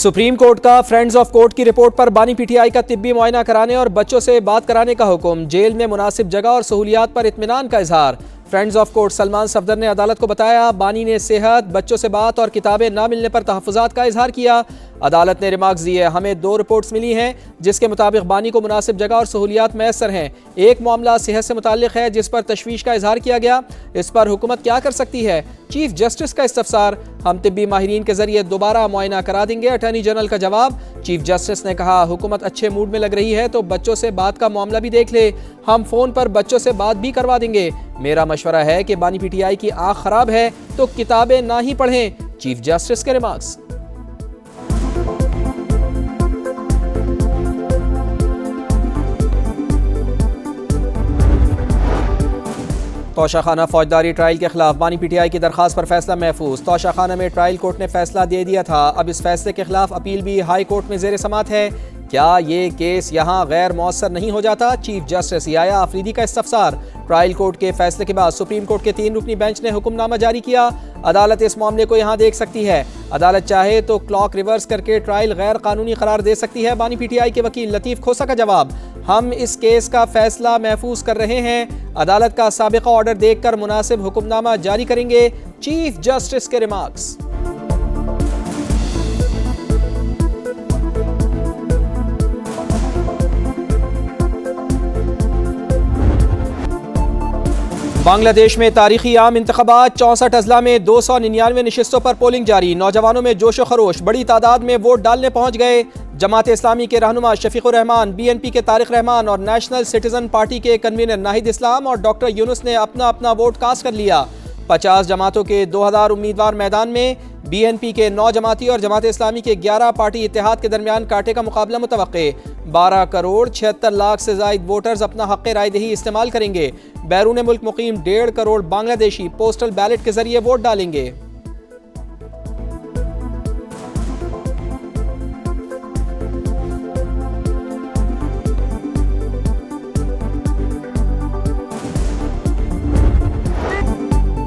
Supreme court का friends of court की report पर बानी पीटीआई का तिब्बी मुआयना कराने और बच्चों से बात कराने का हुक्म। जेल में मुनासिब जगह और सहूलियात पर इत्मीनान का इजहार। Friends of court Salman Safdar ने अदालत को बताया, बानी ने सेहत, बच्चों से बात और किताबें ना मिलने पर तहफ़्फ़ुज़ात का इजहार किया। अदालत ने रिमार्क्स दिए, हमें 2 रिपोर्ट्स मिली हैं जिसके मुताबिक बानी को मुनासिब जगह और सहूलियात मैसर हैं। एक मामला सेहत से मुताल्लिक है जिस पर तशवीश का इजहार किया गया। इस पर हुकूमत क्या कर सकती है? चीफ जस्टिस का इस्तफसार, हम तिब्बी माहिरीन के जरिए दोबारा मुआयना करा देंगे। अटॉर्नी जनरल का जवाब। चीफ जस्टिस ने कहा, हुकूमत अच्छे मूड में लग रही है तो बच्चों से बात का मामला भी देख ले, हम फोन पर बच्चों से बात भी करवा देंगे। मेरा मशवरा है कि बानी पीटीआई की आंख खराब है तो किताबें ना ही पढ़ें। चीफ जस्टिस के रिमार्क्स। तोशाखाना फौजदारी ट्रायल के खिलाफ बानी पीटीआई की दरखास्त पर फैसला महफूज। तोशाखाना में ट्रायल कोर्ट ने फैसला दे दिया था, अब इस फैसले के खिलाफ अपील भी हाई कोर्ट में जेर समात है। क्या ये केस यहाँ गैर मौसर नहीं हो जाता? चीफ जस्टिस याया आफरीदी का इस्तफसार। ट्रायल कोर्ट के फैसले के बाद सुप्रीम कोर्ट के 3 रुकनी बेंच ने हुक्मनामा जारी किया। अदालत इस मामले को यहाँ देख सकती है। अदालत चाहे तो क्लॉक रिवर्स करके ट्रायल गैर कानूनी करार दे सकती है। बानी पीटीआई के वकील लतीफ खोसा का जवाब, हम इस केस का फैसला महफूज कर रहे हैं, अदालत का साबिका ऑर्डर देखकर मुनासिब हुक्मनामा जारी करेंगे। चीफ जस्टिस के रिमार्क्स। बांग्लादेश में तारीखी आम इंतखाबात, 64 अजला में 299 नशिस्तों पर पोलिंग जारी। नौजवानों में जोश व खरोश, बड़ी तादाद में वोट डालने पहुंच गए। जमात इस्लामी के रहनुमा शफीकुर रहमान, BNP के तारिक रहमान और नेशनल सिटीजन पार्टी के कन्वीनर नाहिद इस्लाम और डॉक्टर यूनुस ने अपना अपना वोट कास्ट कर लिया। 50 जमातों के 2000 उम्मीदवार मैदान में। BNP के 9 जमाती और जमात इस्लामी के 11 पार्टी इत्तेहाद के दरमियान कांटे का मुकाबला मुतवक्के। 12 करोड़ 76 लाख से जायद वोटर्स अपना हक़ रायदही इस्तेमाल करेंगे। बैरून मुल्क मुकीम 1.5 करोड़ बांग्लादेशी पोस्टल बैलेट के जरिए वोट डालेंगे।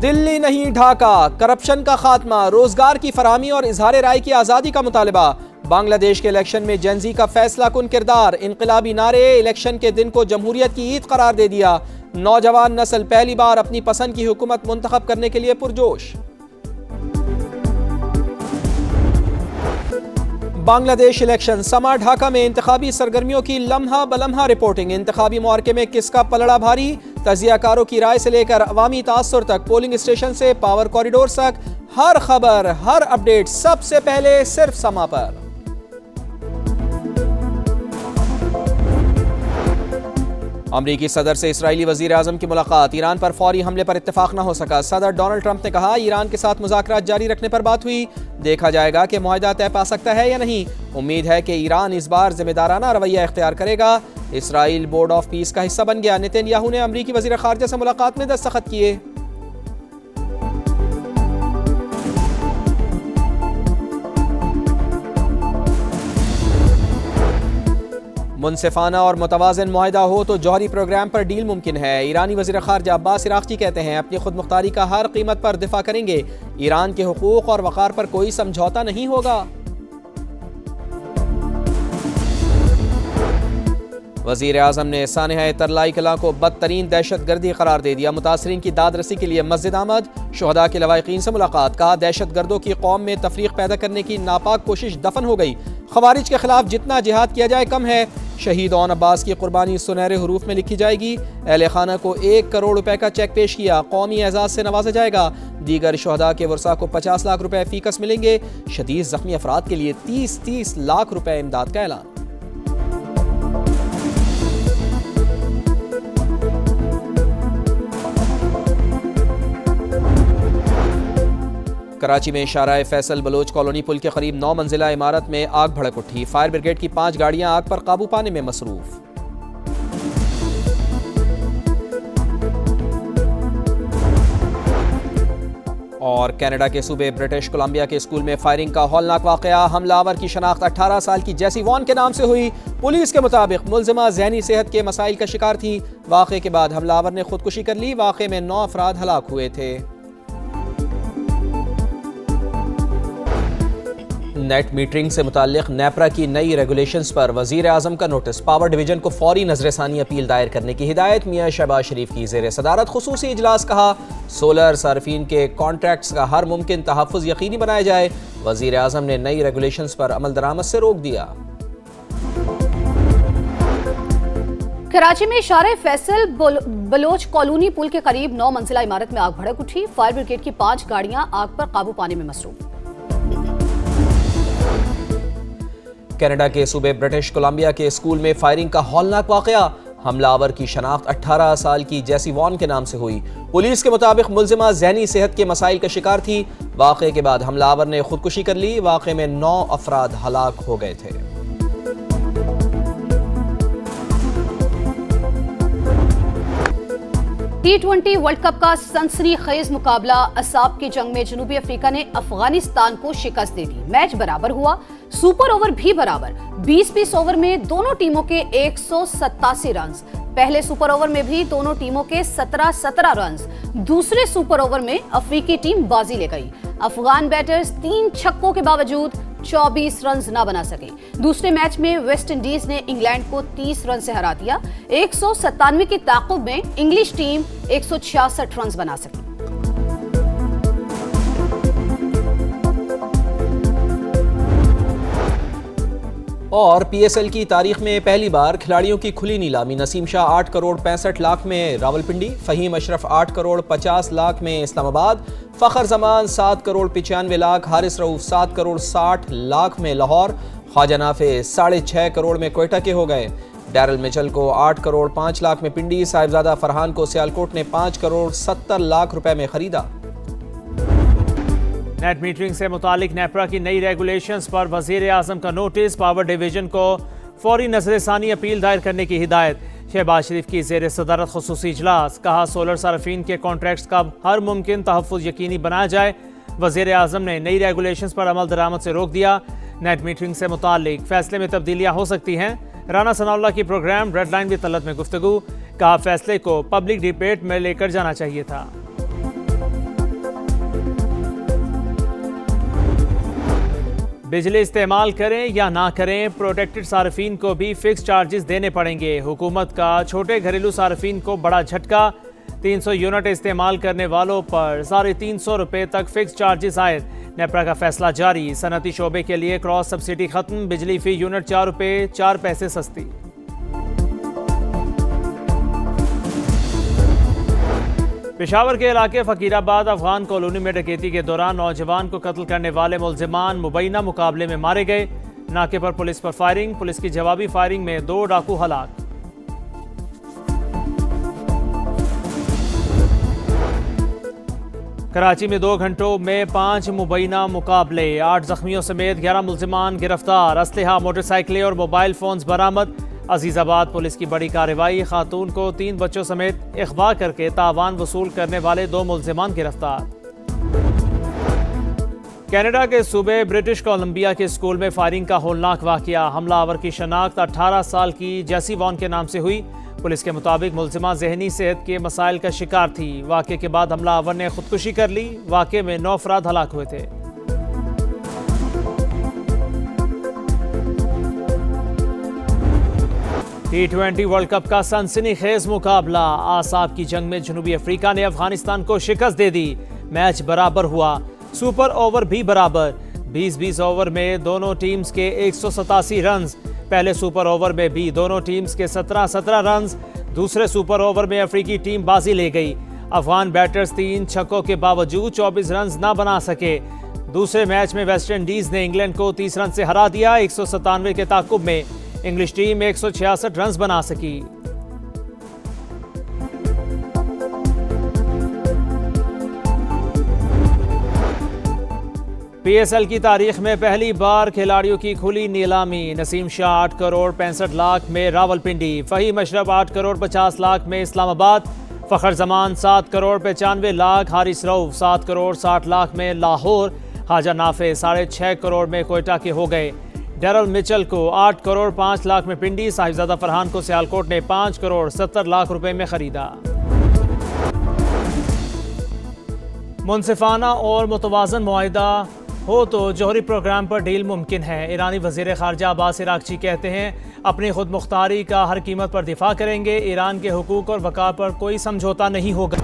दिल्ली नहीं ढाका, करप्शन का खात्मा, रोजगार की फराहमी और इजहार राय की आज़ादी का मुतालबा। बांग्लादेश के इलेक्शन में जेनजी का फैसला कुन किरदार, इनकलाबी नारे, इलेक्शन के दिन को जमहूरियत की ईद करार दे दिया। नौजवान नस्ल पहली बार अपनी पसंद की हुकूमत मुंतखब करने के लिए पुरजोश। बांग्लादेश इलेक्शन, समा ढाका में इंतखाबी सरगर्मियों की लम्हा बलम्हा रिपोर्टिंग। इंतखाबी मुआरके में किसका पलड़ा भारी, तजियाकारों की राय से लेकर अवामी तासुर तक, पोलिंग स्टेशन से पावर कॉरिडोर तक, हर खबर हर अपडेट सबसे पहले सिर्फ समा पर। अमरीकी सदर से इसराइली वजीर आजम की मुलाकात, ईरान पर फौरी हमले पर इत्तेफाक न हो सका। सदर डोनाल्ड ट्रंप ने कहा, ईरान के साथ मुज़ाकरात जारी रखने पर बात हुई, देखा जाएगा कि मुआहदा तय पा सकता है या नहीं। उम्मीद है कि ईरान इस बार जिम्मेदाराना रवैया इख्तियार करेगा। इसराइल बोर्ड ऑफ पीस का हिस्सा बन गया। नेतन्याहू ने अमरीकी वजीर खारजा से मुलाकात में दस्तखत किए। मुनसिफाना और मुतवाज़िन मुआहदा हो तो जौहरी प्रोग्राम पर डील मुमकिन है। ईरानी वज़ीर ख़ारजा अब्बास इराक़ची कहते हैं, अपनी खुद मुख्तारी का हर कीमत पर दिफा करेंगे। ईरान के हुकूक और वक़ार पर कोई समझौता नहीं होगा। वज़ीर आज़म ने सानेहा तरलाई कलां को बदतरीन दहशत गर्दी करार दे दिया। मुतासरीन की दाद रसी के लिए मस्जिद आमद, शुहदा के लवाहिकीन से मुलाकात। कहा, दहशत गर्दों की कौम में तफरीक पैदा करने की नापाक कोशिश दफन हो गई। खवारिज के खिलाफ जितना जिहाद किया जाए कम है। शहीद ओन अब्बास की कुर्बानी सुनहरे हरूफ में लिखी जाएगी। अहले खाना को 1 करोड़ रुपए का चेक पेश किया, कौमी एजाज से नवाजा जाएगा। दीगर शहदा के वर्सा को 50 लाख रुपए फीकस मिलेंगे। शदीद जख्मी अफराद के लिए 30 लाख रुपए इमदाद का ऐलान। कराची में शाहराह फैसल बलोच कॉलोनी पुल के करीब 9 मंजिला इमारत में आग भड़क उठी। फायर ब्रिगेड की 5 गाड़ियां आग पर काबू पाने में मसरूफ। और कनाडा के सूबे ब्रिटिश कोलंबिया के स्कूल में फायरिंग का हौलनाक वाकया। हमलावर की शनाख्त 18 साल की जेसी वॉन के नाम से हुई। पुलिस के मुताबिक मुलजिमा ज़हनी सेहत के मसाइल का शिकार थी। वाक़े के बाद हमलावर ने खुदकुशी कर ली। वाक़े में 9 अफराद हलाक हुए थे। नेट मीटरिंग से मुताल्लिक नेपरा की नई रेगुलेशंस पर वजीर आजम का नोटिस। पावर डिवीजन को फौरी नजरसानी अपील दायर करने की हिदायत। मियां शहबाज शरीफ की जेर सदारत खुसूसी इजलास। कहा सोलर सार्फिन के कॉन्ट्रैक्ट्स का हर मुमकिन तहफ़्फ़ुज़ यकीनी बनाया जाए। वजीर आजम ने नई रेगुलेशंस पर अमल दरामद से रोक दिया। कराची में इशारे फैसल बलोच कॉलोनी पुल के करीब 9 मंजिला इमारत में आग भड़क उठी। फायर ब्रिगेड की 5 गाड़ियां आग पर काबू पाने में मसरूफ। कनाडा के सूबे ब्रिटिश कोलंबिया के स्कूल में फायरिंग का हौलनाक वाकया। हमलावर की शनाख्त 18 साल की जैसी वॉन के नाम से हुई। पुलिस के मुताबिक मुलजिमा ज़हनी सेहत के मसाइल का शिकार थी। वाक़े के बाद हमलावर ने खुदकुशी कर ली। वाक़े में 9 अफराद हलाक हो गए थे। T20 वर्ल्ड कप का सनसनीखेज मुकाबला असाब की जंग में जनूबी अफ्रीका ने अफगानिस्तान को शिकस्त दे दी। मैच बराबर हुआ, सुपर ओवर भी बराबर। 20-20 ओवर में दोनों टीमों के 187 रन। पहले सुपर ओवर में भी दोनों टीमों के 17-17 रन। दूसरे सुपर ओवर में अफ्रीकी टीम बाजी ले गई। अफगान बैटर्स 3 छक्कों के बावजूद 24 रन ना बना सके। दूसरे मैच में वेस्ट इंडीज ने इंग्लैंड को 30 रन से हरा दिया। 197 की ताक़ुब में इंग्लिश टीम 166 रन बना सकी। और पीएसएल की तारीख में पहली बार खिलाड़ियों की खुली नीलामी। नसीम शाह 8 करोड़ 65 लाख में रावलपिंडी, फहीम अशरफ 8 करोड़ 50 लाख में इस्लामाबाद, फ़खर जमान 7 करोड़ 95 लाख, हारिस रऊफ 7 करोड़ 60 लाख में लाहौर, ख्वाजा नाफे 6.5 करोड़ में कोयटा के हो गए। डैरल मिचल को 8 करोड़ 5 लाख में पिंडी, साहिबजादा फरहान को सियालकोट ने 5 करोड़ 70 लाख रुपए में खरीदा। नेट मीटरिंग से मुतालिक नेपरा की नई रेगुलेशंस पर वजीर आजम का नोटिस। पावर डिवीजन को फौरी नजरसानी अपील दायर करने की हिदायत। शहबाज शरीफ की जेर सदारत खुसूसी इजलास। कहा सोलर सार्फिन के कॉन्ट्रैक्ट्स का हर मुमकिन तहफ़्फ़ुज़ यकीनी बनाया जाए। वजीर आजम ने नई रेगुलेशंस पर अमल दरामद से रोक दिया। नेट मीटरिंग से मुतालिक फैसले में तब्दीलियाँ हो सकती हैं। राना सनाउल्लाह की प्रोग्राम रेड लाइन भी तलत में गुफ्तगू। कहा फैसले को पब्लिक डिबेट में लेकर जाना चाहिए था। बिजली इस्तेमाल करें या ना करें, प्रोटेक्टेड सार्फिन को भी फिक्स चार्जेस देने पड़ेंगे। हुकूमत का छोटे घरेलू सार्फिन को बड़ा झटका। 300 यूनिट इस्तेमाल करने वालों पर 350 रुपये तक फिक्स चार्जेस आए। नेपरा का फैसला जारी। सनती शोबे के लिए क्रॉस सब्सिडी खत्म। बिजली फी यूनिट 4 रुपये 4 पैसे सस्ती। पेशावर के इलाके फकीराबाद अफगान कॉलोनी में डकैती के दौरान नौजवान को कत्ल करने वाले मुलजिमान मुबैना मुकाबले में मारे गए। नाके पर पुलिस पर फायरिंग। पुलिस की जवाबी फायरिंग में 2 डाकू हलाक। कराची में 2 घंटों में 5 मुबैना मुकाबले। 8 जख्मियों समेत 11 मुलजिमान गिरफ्तार। असलहा, मोटरसाइकिलें और मोबाइल फोन्स बरामद। अजीजाबाद पुलिस की बड़ी कार्रवाई। खातून को 3 बच्चों समेत अगवा करके तावान वसूल करने वाले 2 मुलजिमान गिरफ्तार। कनाडा के सूबे ब्रिटिश कोलंबिया के स्कूल में फायरिंग का होलनाक वाकया। हमलावर की शनाख्त 18 साल की जैसी वॉन के नाम से हुई। पुलिस के मुताबिक मुलजिमा ज़हनी सेहत के मसाइल का शिकार थी। वाकये के बाद हमलावर ने खुदकुशी कर ली। वाकये में 9 अफराद हलाक हुए थे। T20 वर्ल्ड कप का सनसनीखेज मुकाबला। आसाब की जंग में जनूबी अफ्रीका ने अफगानिस्तान को शिकस्त दे दी। मैच बराबर हुआ, सुपर ओवर भी बराबर। 20-20 ओवर में दोनों टीम्स के 187 रन। पहले सुपर ओवर में भी दोनों टीम्स के 17-17 रन। दूसरे सुपर ओवर में अफ्रीकी टीम बाजी ले गई। अफगान बैटर्स 3 छक्कों के बावजूद 24 रन ना बना सके। दूसरे मैच में वेस्ट इंडीज ने इंग्लैंड को 30 रन से हरा दिया। 197 के ताकुब में इंग्लिश टीम 166 रन बना सकी। पीएसएल की तारीख में पहली बार खिलाड़ियों की खुली नीलामी। नसीम शाह 8 करोड़ 65 लाख में रावलपिंडी, फहीम अशरफ 8 करोड़ 50 लाख में इस्लामाबाद, फ़खर जमान 7 करोड़ 95 लाख, हारिस रऊफ 7 करोड़ 60 लाख में लाहौर, ख्वाजा नाफे 6.5 करोड़ में कोयटा के हो गए। डैरल मिचल को 8 करोड़ 5 लाख में पिंडी, साहिबजादा फरहान को सियालकोट ने 5 करोड़ 70 लाख रुपए में खरीदा। मुनसिफाना और मुतवाज़न मुआहिदा हो तो जौहरी प्रोग्राम पर डील मुमकिन है। ईरानी वज़ीर ख़ारजा अब्बास इराक़ची कहते हैं अपनी खुद मुख्तारी का हर कीमत पर दिफा करेंगे। ईरान के हुकूक और वक़ार पर कोई समझौता नहीं होगा।